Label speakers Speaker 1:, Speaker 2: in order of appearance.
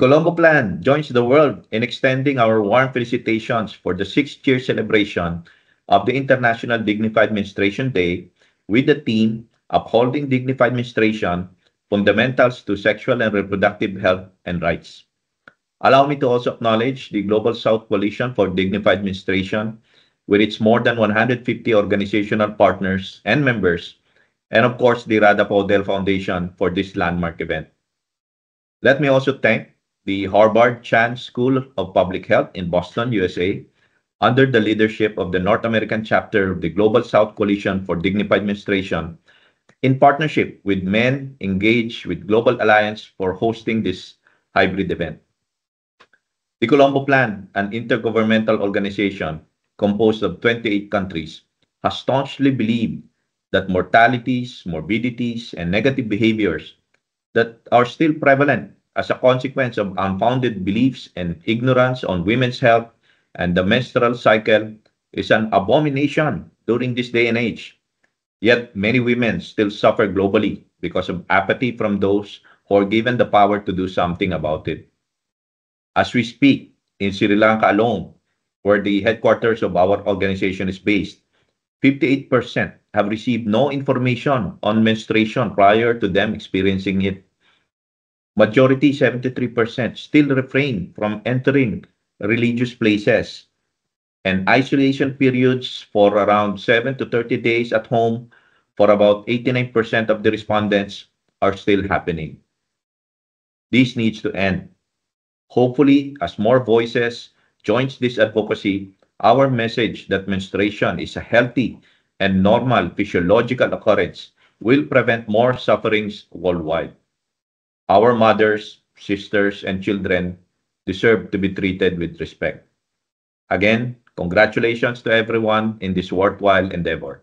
Speaker 1: Colombo Plan joins the world in extending our warm felicitations for the 6th year celebration of the International Dignified Menstruation Day with the theme Upholding Dignified Menstruation Fundamentals to Sexual and Reproductive Health and Rights. Allow me to also acknowledge the Global South Coalition for Dignified Menstruation with its more than 150 organizational partners and members, and of course the Rada Podel Foundation for this landmark event. Let me also thank the Harvard Chan School of Public Health in Boston, USA, under the leadership of the North American chapter of the Global South Coalition for Dignified Menstruation, in partnership with Men Engaged with Global Alliance for hosting this hybrid event. The Colombo Plan, an intergovernmental organization composed of 28 countries, has staunchly believed that mortalities, morbidities, and negative behaviors that are still prevalent as a consequence of unfounded beliefs and ignorance on women's health and the menstrual cycle is an abomination during this day and age. Yet many women still suffer globally because of apathy from those who are given the power to do something about it. As we speak, in Sri Lanka alone, where the headquarters of our organization is based, 58% have received no information on menstruation prior to them experiencing it. Majority, 73%, still refrain from entering religious places, and isolation periods for around 7 to 30 days at home for about 89% of the respondents are still happening. This needs to end. Hopefully, as more voices joins this advocacy, our message that menstruation is a healthy and normal physiological occurrence will prevent more sufferings worldwide. Our mothers, sisters, and children deserve to be treated with respect. Again, congratulations to everyone in this worthwhile endeavor.